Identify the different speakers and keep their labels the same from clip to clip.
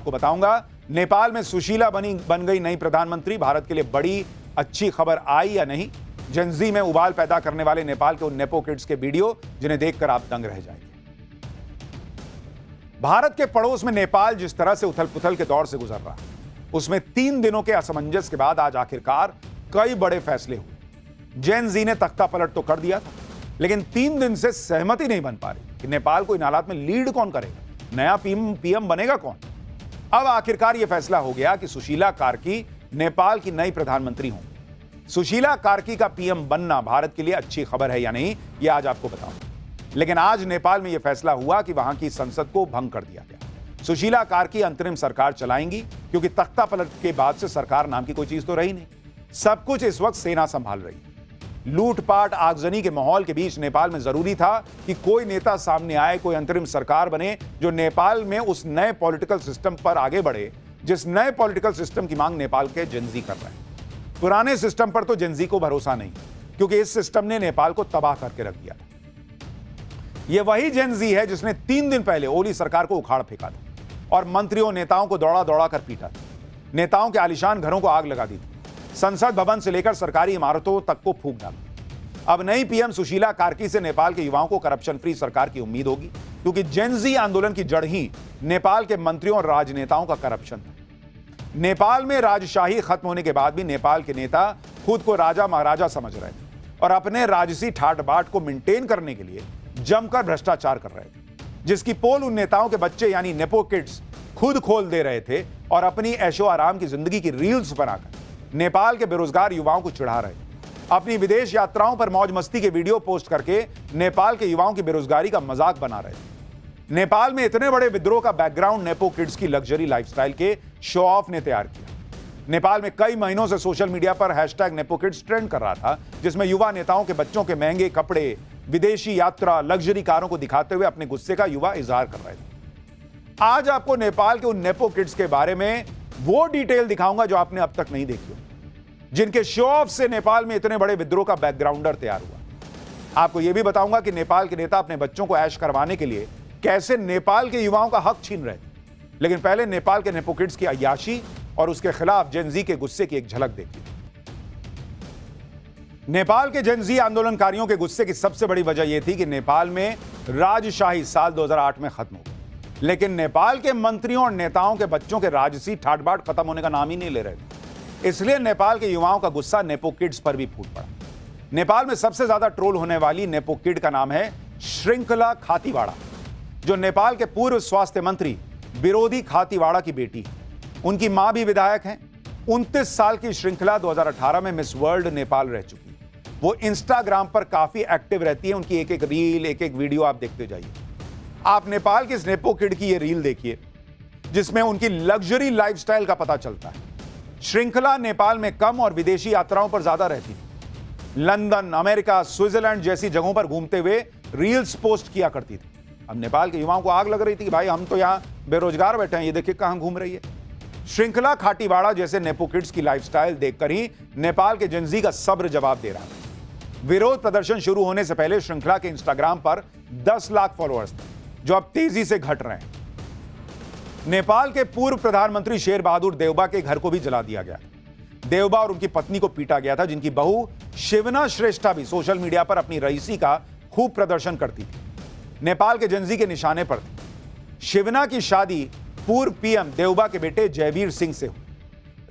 Speaker 1: आपको बताऊंगा। नेपाल में सुशीला बन गई नई प्रधानमंत्री, भारत के लिए बड़ी अच्छी खबर आई या नहीं। जेनजी में उबाल पैदा करने वाले नेपाल के उन नेपो किड्स के वीडियो जिन्हें देखकर आप दंग रह जाएंगे। भारत के पड़ोस में नेपाल जिस तरह से उथल पुथल के दौर से गुजर रहा है, उसमें 3 दिनों के असमंजस के बाद आज आखिरकार कई बड़े फैसले हुए। जेनजी ने तख्ता पलट तो कर दिया था, लेकिन 3 दिन से सहमति नहीं बन पा रही कि नेपाल को इन हालात में लीड कौन करेगा, नया पीएम बनेगा कौन। अब आखिरकार यह फैसला हो गया कि सुशीला कार्की नेपाल की नई प्रधानमंत्री हों। सुशीला कार्की का पीएम बनना भारत के लिए अच्छी खबर है या नहीं, यह आज आपको बताऊंगा। लेकिन आज नेपाल में यह फैसला हुआ कि वहां की संसद को भंग कर दिया गया। सुशीला कार्की अंतरिम सरकार चलाएंगी, क्योंकि तख्ता पलट के बाद से सरकार नाम की कोई चीज तो रही नहीं। सब कुछ इस वक्त सेना संभाल रही है। लूटपाट आगजनी के माहौल के बीच नेपाल में जरूरी था कि कोई नेता सामने आए, कोई अंतरिम सरकार बने जो नेपाल में उस नए पॉलिटिकल सिस्टम पर आगे बढ़े जिस नए पॉलिटिकल सिस्टम की मांग नेपाल के जेनजी कर रहे हैं। पुराने सिस्टम पर तो जेनजी को भरोसा नहीं, क्योंकि इस सिस्टम ने नेपाल को तबाह करके रख दिया था। यह वही जेनजी है जिसने 3 दिन पहले ओली सरकार को उखाड़ फेंका था और मंत्रियों नेताओं को दौड़ा दौड़ा कर पीटा था। नेताओं के आलीशान घरों को आग लगा दी थी। संसद भवन से लेकर सरकारी इमारतों तक को फूंक डाला। अब नई पीएम सुशीला कार्की से नेपाल के युवाओं को करप्शन फ्री सरकार की उम्मीद होगी, क्योंकि जेनजी आंदोलन की जड़ ही नेपाल के मंत्रियों और राजनेताओं का करप्शन था। नेपाल में राजशाही खत्म होने के बाद भी नेपाल के नेता खुद को राजा महाराजा समझ रहे थे और अपने राजसी ठाट बाट को मेंटेन करने के लिए जमकर भ्रष्टाचार कर रहे थे, जिसकी पोल उन नेताओं के बच्चे यानी नेपो किड्स खुद खोल दे रहे थे और अपनी ऐशो आराम की जिंदगी की रील्स बनाकर नेपाल के बेरोजगार युवाओं को चिढ़ा रहे थे। अपनी विदेश यात्राओं पर मौज मस्ती के वीडियो पोस्ट करके नेपाल के युवाओं की बेरोजगारी का मजाक बना रहे थे। नेपाल में इतने बड़े विद्रोह का बैकग्राउंड नेपो किड्स की लग्जरी लाइफस्टाइल के शो ऑफ ने तैयार किया। नेपाल में कई महीनों से सोशल मीडिया पर हैशटैग नेपो किड्स ट्रेंड कर रहा था, जिसमें युवा नेताओं के बच्चों के महंगे कपड़े, विदेशी यात्रा, लग्जरी कारों को दिखाते हुए अपने गुस्से का युवा इजहार कर रहे थे। आज आपको नेपाल के उन नेपो किड्स के बारे में वो डिटेल दिखाऊंगा जो आपने अब तक नहीं देखी, जिनके शो ऑफ से नेपाल में इतने बड़े विद्रोह का बैकग्राउंडर तैयार हुआ। आपको यह भी बताऊंगा कि नेपाल के नेता अपने बच्चों को ऐश करवाने के लिए कैसे नेपाल के युवाओं का हक छीन रहे थे। लेकिन पहले नेपाल के नेपो किड्स की अय्याशी और उसके खिलाफ जेनजी के गुस्से की एक झलक देखिए। नेपाल के जेनजी आंदोलनकारियों के गुस्से की सबसे बड़ी वजह यह थी कि नेपाल में राजशाही साल 2008 में खत्म हो गई, लेकिन नेपाल के मंत्रियों और नेताओं के बच्चों के राजसी ठाटबाट खत्म होने का नाम ही नहीं ले रहे थे। इसलिए नेपाल के युवाओं का गुस्सा नेपो किड्स पर भी फूट पड़ा। नेपाल में सबसे ज्यादा ट्रोल होने वाली नेपो किड का नाम है श्रृंखला खातीवाड़ा, जो नेपाल के पूर्व स्वास्थ्य मंत्री विरोधी खातीवाड़ा की बेटी है। उनकी मां भी विधायक हैं। 29 साल की श्रृंखला 2018 में मिस वर्ल्ड नेपाल रह चुकी है। वो इंस्टाग्राम पर काफी एक्टिव रहती है। उनकी एक एक रील, एक एक वीडियो आप देखते जाइए। आप नेपाल के नेपो किड की ये रील देखिए, जिसमें उनकी लग्जरी लाइफस्टाइल का पता चलता है। श्रृंखला नेपाल में कम और विदेशी यात्राओं पर ज्यादा रहती थी। लंदन, अमेरिका, स्विट्जरलैंड जैसी जगहों पर घूमते हुए रील्स पोस्ट किया करती थी। अब नेपाल के युवाओं को आग लग रही थी कि भाई हम तो यहां बेरोजगार बैठे हैं, ये देखिए कहां घूम रही है। श्रृंखला खातीवाड़ा जैसे नेपो किड्स की लाइफस्टाइल देखकर ही नेपाल के जेनजी का सब्र जवाब दे रहा है। विरोध प्रदर्शन शुरू होने से पहले श्रृंखला के इंस्टाग्राम पर 10 लाख फॉलोअर्स थे, जो अब तेजी से घट रहे हैं। नेपाल के पूर्व प्रधानमंत्री शेर बहादुर देउबा के घर को भी जला दिया गया। देउबा और उनकी पत्नी को पीटा गया था, जिनकी बहू शिवना श्रेष्ठा भी सोशल मीडिया पर अपनी रईसी का खूब प्रदर्शन करती थी। नेपाल के जेनजी के निशाने पर थी। शिवना की शादी पूर्व पीएम देउबा के बेटे जयवीर सिंह से हुई,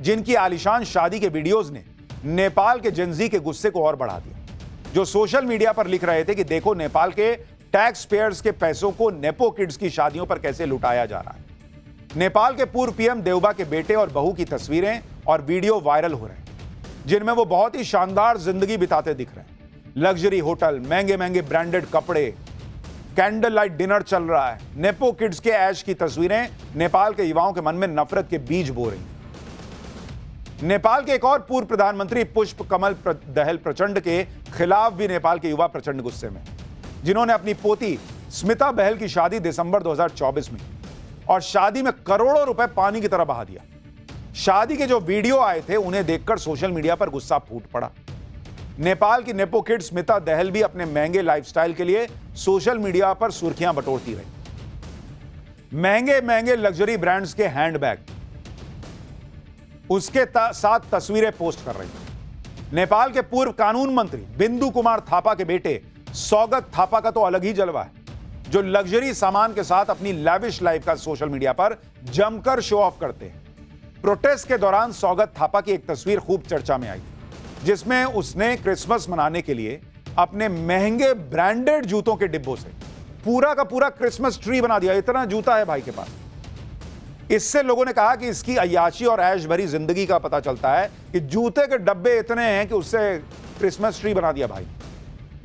Speaker 1: जिनकी आलीशान शादी के वीडियोज ने नेपाल के जेनजी के गुस्से को और बढ़ा दिया, जो सोशल मीडिया पर लिख रहे थे कि देखो नेपाल के टैक्स पेयर्स के पैसों को नेपो किड्स की शादियों पर कैसे लुटाया जा रहा है। नेपाल के पूर्व पीएम देउबा के बेटे और बहू की तस्वीरें और वीडियो वायरल हो रहे हैं, जिनमें वो बहुत ही शानदार जिंदगी बिताते दिख रहे हैं। लग्जरी होटल, महंगे महंगे ब्रांडेड कपड़े, कैंडल लाइट डिनर चल रहा है। नेपो किड्स के ऐश की तस्वीरें नेपाल के युवाओं के मन में नफरत के बीज बो रही। नेपाल के एक और पूर्व प्रधानमंत्री पुष्प कमल दहल प्रचंड के खिलाफ भी नेपाल के युवा प्रचंड गुस्से में, जिन्होंने अपनी पोती स्मिता बहल की शादी दिसंबर 2024 में और शादी में करोड़ों रुपए पानी की तरह बहा दिया। शादी के जो वीडियो आए थे उन्हें देखकर सोशल मीडिया पर गुस्सा फूट पड़ा। नेपाल की नेपो किड स्मिता दहल भी अपने महंगे लाइफस्टाइल के लिए सोशल मीडिया पर सुर्खियां बटोरती रही। महंगे महंगे लग्जरी ब्रांड्स के हैंडबैग, उसके साथ तस्वीरें पोस्ट कर रही है। नेपाल के पूर्व कानून मंत्री बिंदु कुमार थापा के बेटे सौगत थापा का तो अलग ही जलवा है, जो लग्जरी सामान के साथ अपनी लैविश लाइफ का सोशल मीडिया पर जमकर शो ऑफ करते हैं। प्रोटेस्ट के दौरान सौगत थापा की एक तस्वीर खूब चर्चा में आई, जिसमें उसने क्रिसमस मनाने के लिए अपने महंगे ब्रांडेड जूतों के डिब्बों से पूरा का पूरा क्रिसमस ट्री बना दिया। इतना जूता है भाई के पास। इससे लोगों ने कहा कि इसकी अय्याशी और ऐश भरी जिंदगी का पता चलता है कि जूते के डब्बे इतने हैं कि उससे क्रिसमस ट्री बना दिया भाई।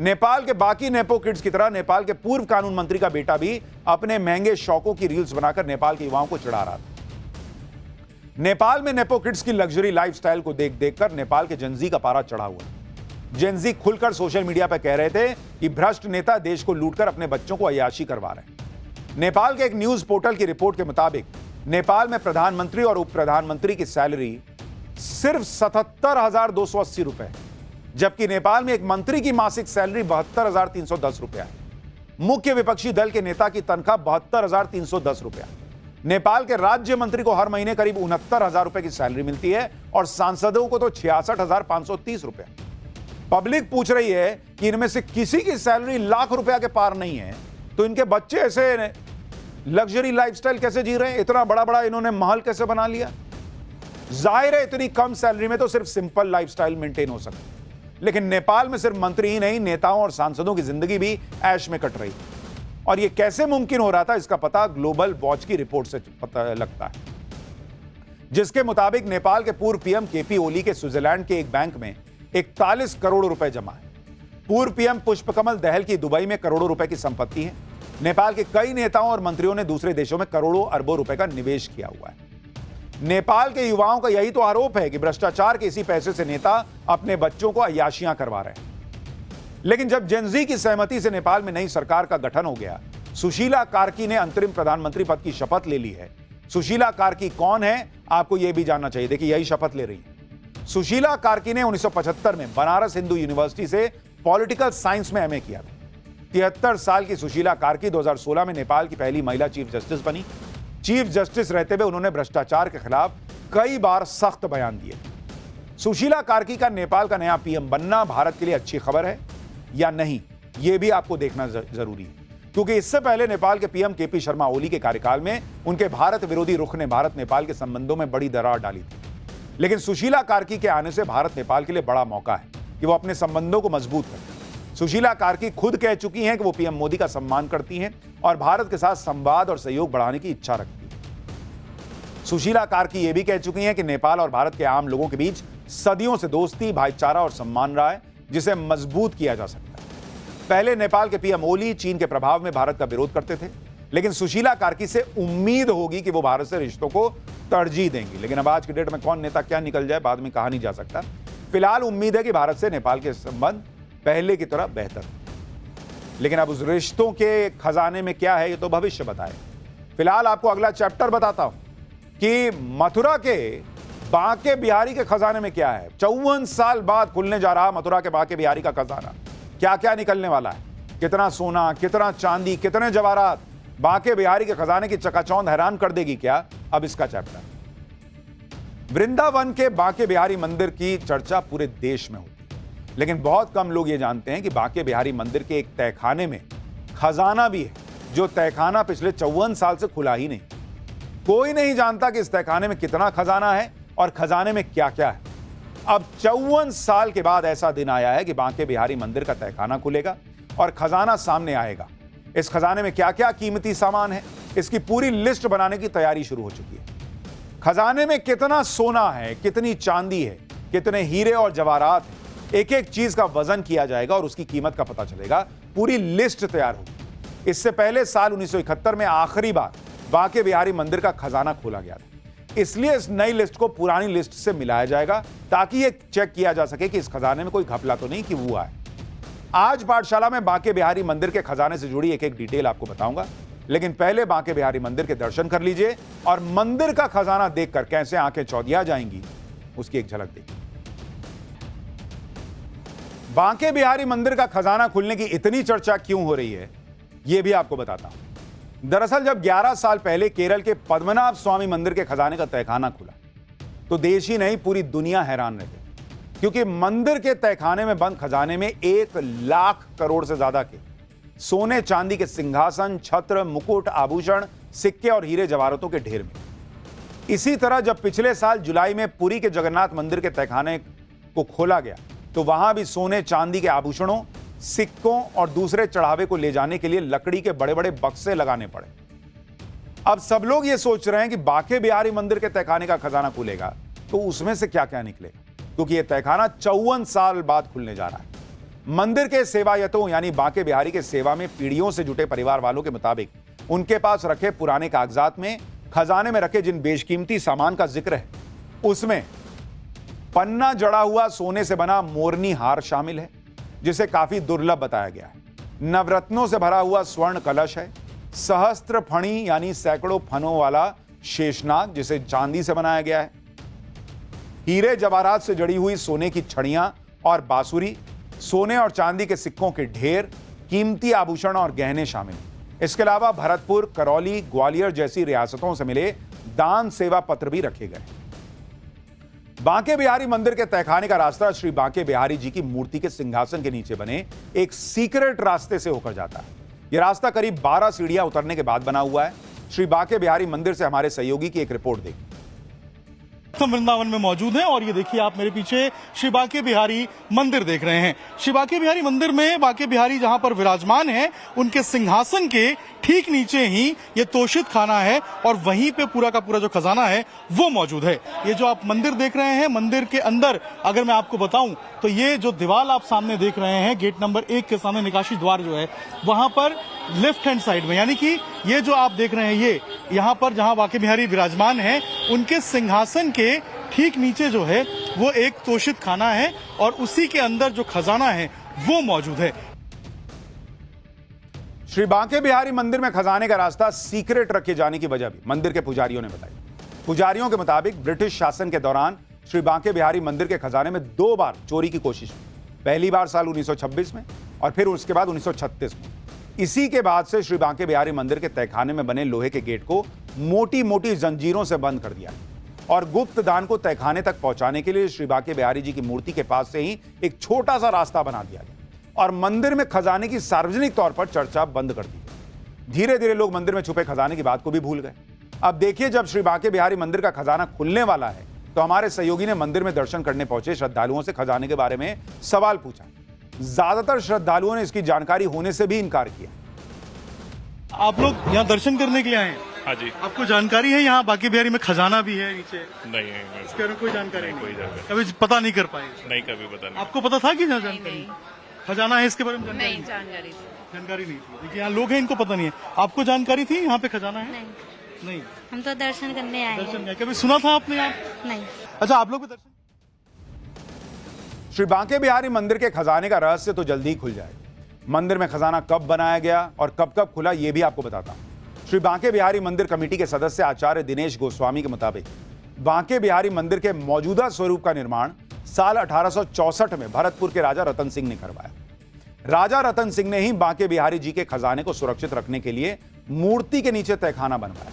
Speaker 1: नेपाल के बाकी नेपो किड्स की तरह नेपाल के पूर्व कानून मंत्री का बेटा भी अपने महंगे शौकों की रील्स बनाकर नेपाल के युवाओं को चिढ़ा रहा था। नेपाल में नेपो किड्स की लग्जरी लाइफस्टाइल को देख देखकर नेपाल के जेनजी का पारा चढ़ा हुआ। जेनजी खुलकर सोशल मीडिया पर कह रहे थे कि भ्रष्ट नेता देश को लूटकर अपने बच्चों को अय्याशी करवा रहे हैं। नेपाल के एक न्यूज पोर्टल की रिपोर्ट के मुताबिक नेपाल में प्रधानमंत्री और उप प्रधानमंत्री की सैलरी सिर्फ 77,280 रुपए है, जबकि नेपाल में एक मंत्री की मासिक सैलरी 72,310 रुपया है। मुख्य विपक्षी दल के नेता की तनख्वाह 72,310 रुपया। नेपाल के राज्य मंत्री को हर महीने करीब 69,000 रुपए की सैलरी मिलती है और सांसदों को तो 66,530 रुपया। पब्लिक पूछ रही है कि इनमें से किसी की सैलरी लाख रुपया के पार नहीं है, तो इनके बच्चे ऐसे लग्जरी लाइफस्टाइल कैसे जी रहे हैं? इतना बड़ा बड़ा इन्होंने महल कैसे बना लिया? जाहिर है इतनी कम सैलरी में तो सिर्फ सिंपल लाइफस्टाइल मेंटेन हो सकता है। लेकिन नेपाल में सिर्फ मंत्री ही नहीं, नेताओं और सांसदों की जिंदगी भी ऐश में कट रही है। और यह कैसे मुमकिन हो रहा था, इसका पता ग्लोबल वॉच की रिपोर्ट से पता लगता है, जिसके मुताबिक नेपाल के पूर्व पीएम केपी ओली के स्विट्जरलैंड के एक बैंक में 41 करोड़ रुपए जमा है। पूर्व पीएम पुष्पकमल दहल की दुबई में करोड़ों रुपए की संपत्ति है। नेपाल के कई नेताओं और मंत्रियों ने दूसरे देशों में करोड़ों अरबों रुपए का निवेश किया हुआ है। नेपाल के युवाओं का यही तो आरोप है कि भ्रष्टाचार के इसी पैसे से नेता अपने बच्चों को अय्याशियां करवा रहे हैं। लेकिन जब जेनजी की सहमति से नेपाल में नई सरकार का गठन हो गया, सुशीला कार्की ने अंतरिम प्रधानमंत्री पद की शपथ ले ली है। सुशीला कार्की कौन है, आपको यह भी जानना चाहिए। देखिए, यही शपथ ले रही है। सुशीला कार्की ने 1975 में बनारस हिंदू यूनिवर्सिटी से पॉलिटिकल साइंस में एमए किया था। 73 साल की सुशीला कार्की 2016 में नेपाल की पहली महिला चीफ जस्टिस बनी। चीफ जस्टिस रहते हुए उन्होंने भ्रष्टाचार के खिलाफ कई बार सख्त बयान दिए। सुशीला कार्की का नेपाल का नया पीएम बनना भारत के लिए अच्छी खबर है या नहीं, यह भी आपको देखना जरूरी है, क्योंकि इससे पहले नेपाल के पीएम केपी शर्मा ओली के कार्यकाल में उनके भारत विरोधी रुख ने भारत नेपाल के संबंधों में बड़ी दरार डाली थी। लेकिन सुशीला कार्की के आने से भारत नेपाल के लिए बड़ा मौका है कि वो अपने संबंधों को मजबूत करें। सुशीला कार्की खुद कह चुकी हैं कि वो पीएम मोदी का सम्मान करती हैं और भारत के साथ संवाद और सहयोग बढ़ाने की इच्छा रखती हैं। सुशीला कार्की ये भी कह चुकी हैं कि नेपाल और भारत के आम लोगों के बीच सदियों से दोस्ती, भाईचारा और सम्मान रहा है, जिसे मजबूत किया जा सकता है। पहले नेपाल के पीएम ओली चीन के प्रभाव में भारत का विरोध करते थे, लेकिन सुशीला कार्की से उम्मीद होगी कि वो भारत से रिश्तों को तरजीह देंगी। लेकिन अब आज की डेट में कौन नेता क्या निकल जाए, बाद में कहा नहीं जा सकता। फिलहाल उम्मीद है कि भारत से नेपाल के संबंध पहले की तरह बेहतर, लेकिन अब उस रिश्तों के खजाने में क्या है, ये तो भविष्य बताए। फिलहाल आपको अगला चैप्टर बताता हूं कि मथुरा के बांके बिहारी के खजाने में क्या है। 54 साल बाद खुलने जा रहा मथुरा के बांके बिहारी का खजाना, क्या क्या निकलने वाला है, कितना सोना, कितना चांदी, कितने जवाहरात। बांके बिहारी के खजाने की चकाचौंध हैरान कर देगी क्या, अब इसका चैप्टर। वृंदावन के बांके बिहारी मंदिर की चर्चा पूरे देश में होती है, लेकिन बहुत कम लोग ये जानते हैं कि बांके बिहारी मंदिर के एक तहखाने में खजाना भी है, जो तहखाना पिछले 54 साल से खुला ही नहीं। कोई नहीं जानता कि इस तहखाने में कितना खजाना है और खजाने में क्या क्या है। अब 54 साल के बाद ऐसा दिन आया है कि बांके बिहारी मंदिर का तहखाना खुलेगा और खजाना सामने आएगा। इस खजाने में क्या क्या कीमती सामान है, इसकी पूरी लिस्ट बनाने की तैयारी शुरू हो चुकी है। खजाने में कितना सोना है, कितनी चांदी है, कितने हीरे और जवाहरात हैं, एक एक चीज का वजन किया जाएगा और उसकी कीमत का पता चलेगा। पूरी लिस्ट तैयार होगी। इससे पहले साल 1971 में आखिरी बार बांके बिहारी मंदिर का खजाना खोला गया था, इसलिए इस नई लिस्ट को पुरानी लिस्ट से मिलाया जाएगा ताकि यह चेक किया जा सके कि इस खजाने में कोई घपला तो नहीं कि हुआ है। आज पाठशाला में बांके बिहारी मंदिर के खजाने से जुड़ी एक एक डिटेल आपको बताऊंगा, लेकिन पहले बांके बिहारी मंदिर के दर्शन कर लीजिए और मंदिर का खजाना देखकर कैसे आंखें चौधिया जाएंगी, उसकी एक झलक देखिए। बांके बिहारी मंदिर का खजाना खुलने की इतनी चर्चा क्यों हो रही है, यह भी आपको बताता हूं। दरअसल जब 11 साल पहले केरल के पद्मनाभ स्वामी मंदिर के खजाने का तहखाना खुला तो देश ही नहीं पूरी दुनिया हैरान रह गई, क्योंकि मंदिर के तहखाने में बंद खजाने में 1 लाख करोड़ से ज्यादा के सोने चांदी के सिंहासन, छत्र, मुकुट, आभूषण, सिक्के और हीरे जवाहरातों के ढेर में। इसी तरह जब पिछले साल जुलाई में पुरी के जगन्नाथ मंदिर के तहखाने को खोला गया तो वहां भी सोने चांदी के आभूषणों, सिक्कों और दूसरे चढ़ावे को ले जाने के लिए लकड़ी के बड़े बड़े बक्से लगाने पड़े। अब सब लोग ये सोच रहे हैं कि बांके बिहारी मंदिर के तहखाने का खजाना खुलेगा तो उसमें से क्या क्या निकलेगा, क्योंकि यह तहखाना 54 साल बाद खुलने जा रहा है। मंदिर के सेवायतों यानी बांके बिहारी के सेवा में पीढ़ियों से जुटे परिवार वालों के मुताबिक उनके पास रखे पुराने कागजात में खजाने में रखे जिन बेशकीमती सामान का जिक्र है उसमें पन्ना जड़ा हुआ सोने से बना मोरनी हार शामिल है, जिसे काफी दुर्लभ बताया गया है। नवरत्नों से भरा हुआ स्वर्ण कलश है। सहस्त्र फणी यानी सैकड़ों फनों वाला शेषनाग जिसे चांदी से बनाया गया है। हीरे जवाहरात से जड़ी हुई सोने की छड़ियां और बांसुरी, सोने और चांदी के सिक्कों के ढेर, कीमती आभूषण और गहने शामिल हैं। इसके अलावा भरतपुर, करौली, ग्वालियर जैसी रियासतों से मिले दान सेवा पत्र भी रखे गए। बांके बिहारी मंदिर के तहखाने का रास्ता श्री बांके बिहारी जी की मूर्ति के सिंहासन के नीचे बने एक सीक्रेट रास्ते से होकर जाता है। यह रास्ता करीब 12 सीढ़ियां उतरने के बाद बना हुआ है। श्री बांके बिहारी मंदिर से हमारे सहयोगी की एक रिपोर्ट देखिए।
Speaker 2: हम वृंदावन में मौजूद हैं और ये देखिए आप मेरे पीछे श्री बांके बिहारी मंदिर देख रहे हैं। श्री बांके बिहारी मंदिर में बांके बिहारी जहां पर विराजमान है उनके सिंहासन के ठीक नीचे ही ये तोशित खाना है और वहीं पे पूरा का पूरा जो खजाना है वो मौजूद है। ये जो आप मंदिर देख रहे हैं, मंदिर के अंदर अगर मैं आपको बताऊं तो ये जो दीवार आप सामने देख रहे हैं, गेट नंबर 1 के सामने निकासी द्वार जो है वहां पर लेफ्ट हैंड साइड में, यानी कि ये जो आप देख रहे हैं ये यहाँ पर जहां बांके बिहारी विराजमान है उनके सिंहासन के ठीक नीचे जो है वो एक तोशित खाना है और उसी के अंदर जो खजाना है वो मौजूद है।
Speaker 1: श्री बांके बिहारी मंदिर में खजाने का रास्ता सीक्रेट रखे जाने की वजह भी मंदिर के पुजारियों ने बताई। पुजारियों के मुताबिक ब्रिटिश शासन के दौरान श्री बांके बिहारी मंदिर के खजाने में 2 बार चोरी की कोशिश हुई। पहली बार साल 1926 में और फिर उसके बाद 1936 में। इसी के बाद से श्री बांके बिहारी मंदिर के तहखाने में बने लोहे के गेट को मोटी मोटी जंजीरों से बंद कर दिया और गुप्त दान को तहखाने तक पहुंचाने के लिए श्री बांके बिहारी जी की मूर्ति के पास से ही एक छोटा सा रास्ता बना दिया गया और मंदिर में खजाने की सार्वजनिक तौर पर चर्चा बंद कर दी। धीरे धीरे लोग मंदिर में छुपे खजाने की बात को भी भूल गए। अब देखिए, जब श्री बांके बिहारी मंदिर का खजाना खुलने वाला है तो हमारे सहयोगी ने मंदिर में दर्शन करने पहुंचे श्रद्धालुओं से खजाने के बारे में सवाल पूछा। ज्यादातर श्रद्धालुओं ने इसकी जानकारी होने से भी इनकार किया।
Speaker 2: आप लोग यहाँ दर्शन करने के लिए आए हैं?
Speaker 3: हाँ जी।
Speaker 2: आपको जानकारी है यहाँ बांके बिहारी में खजाना भी है नीचे?
Speaker 3: नहीं,
Speaker 2: इसके बारे में कोई जानकारी
Speaker 3: कोई जानकारी
Speaker 2: कभी पता नहीं कर पाए?
Speaker 3: नहीं, कभी पता नहीं।
Speaker 2: आपको पता था कि यहाँ जानकारी खजाना है इसके बारे में?
Speaker 4: नहीं, जानकारी
Speaker 2: नहीं थी। देखिए यहाँ लोग हैं, इनको पता नहीं है। आपको जानकारी थी यहाँ पे खजाना है? नहीं,
Speaker 4: हम तो दर्शन करने आए
Speaker 2: दर्शन
Speaker 4: हैं।
Speaker 2: किया। कभी सुना था आपने यहाँ?
Speaker 4: नहीं।
Speaker 2: अच्छा, आप लोग भी दर्शन?
Speaker 1: श्री बांके बिहारी मंदिर के खजाने का रहस्य तो जल्दी ही खुल जाएगा। मंदिर में खजाना कब बनाया गया और कब कब खुला ये भी आपको बताता हूं। श्री बांके बिहारी मंदिर कमेटी के सदस्य आचार्य दिनेश गोस्वामी के मुताबिक बांके बिहारी मंदिर के मौजूदा स्वरूप का निर्माण साल 1864 में भरतपुर के राजा रतन सिंह ने करवाया। राजा रतन सिंह ने ही बांके बिहारी जी के खजाने को सुरक्षित रखने के लिए मूर्ति के नीचे तहखाना बनवाया।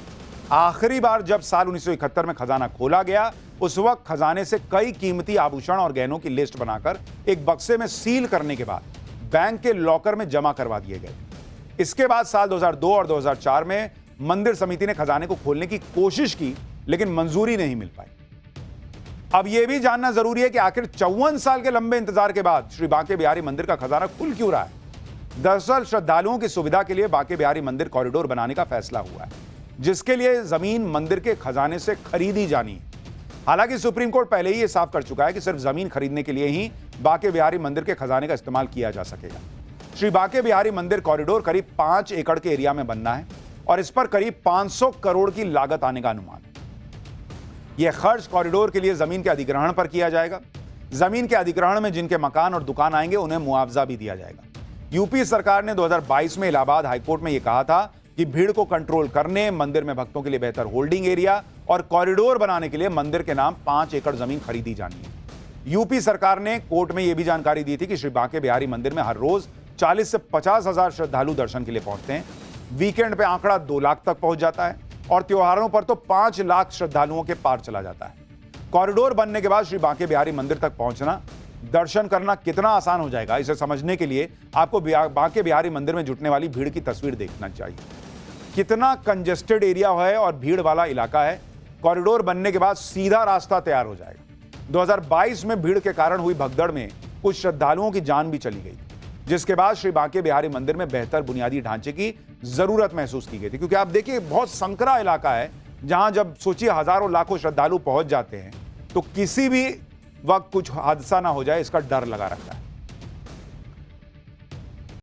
Speaker 1: आखिरी बार जब साल 1971 में खजाना खोला गया उस वक्त खजाने से कई कीमती आभूषण और गहनों की लिस्ट बनाकर एक बक्से में सील करने के बाद बैंक के लॉकर में जमा करवा दिए गए। इसके बाद साल 2002 और 2004 में मंदिर समिति ने खजाने को खोलने की कोशिश की लेकिन मंजूरी नहीं मिल पाई। अब यह भी जानना जरूरी है कि आखिर 54 साल के लंबे इंतजार के बाद श्री बांके बिहारी मंदिर का खजाना खुल क्यों रहा है। दरअसल श्रद्धालुओं की सुविधा के लिए बांके बिहारी मंदिर कॉरिडोर बनाने का फैसला हुआ है, जिसके लिए जमीन मंदिर के खजाने से खरीदी जानी है। हालांकि सुप्रीम कोर्ट पहले ही यह साफ कर चुका है कि सिर्फ जमीन खरीदने के लिए ही बांके बिहारी मंदिर के खजाने का इस्तेमाल किया जा सकेगा। श्री बांके बिहारी मंदिर कॉरिडोर करीब 5 एकड़ के एरिया में बनना है और इस पर करीब 500 करोड़ की लागत आने का अनुमान है। यह खर्च कॉरिडोर के लिए जमीन के अधिग्रहण पर किया जाएगा। जमीन के अधिग्रहण में जिनके मकान और दुकान आएंगे उन्हें मुआवजा भी दिया जाएगा। यूपी सरकार ने 2022 में इलाहाबाद हाईकोर्ट में यह कहा था कि भीड़ को कंट्रोल करने, मंदिर में भक्तों के लिए बेहतर होल्डिंग एरिया और कॉरिडोर बनाने के लिए मंदिर के नाम 5 एकड़ जमीन खरीदी जानी है। यूपी सरकार ने कोर्ट में यह भी जानकारी दी थी कि श्री बांके बिहारी मंदिर में हर रोज 40 से 50 हजार श्रद्धालु दर्शन के लिए पहुंचते हैं। वीकेंड पे आंकड़ा 2 लाख तक पहुंच जाता है और त्योहारों पर तो 5 लाख श्रद्धालुओं के पार चला जाता है। कॉरिडोर बनने के बाद श्री बांके बिहारी मंदिर तक पहुंचना, दर्शन करना कितना आसान हो जाएगा, इसे समझने के लिए आपको बांके बिहारी मंदिर में जुटने वाली भीड़ की तस्वीर देखना चाहिए। कितना कंजेस्टेड एरिया है और भीड़ वाला इलाका है। कॉरिडोर बनने के बाद सीधा रास्ता तैयार हो जाएगा। 2022 में भीड़ के कारण हुई भगदड़ में कुछ श्रद्धालुओं की जान भी चली गई, जिसके बाद श्री बांके बिहारी मंदिर में बेहतर बुनियादी ढांचे की जरूरत महसूस की गई थी। क्योंकि आप देखिए, बहुत संकरा इलाका है, जहां जब सोचिए हजारों लाखों श्रद्धालु पहुंच जाते हैं तो किसी भी वक्त कुछ हादसा ना हो जाए, इसका डर लगा रहता है।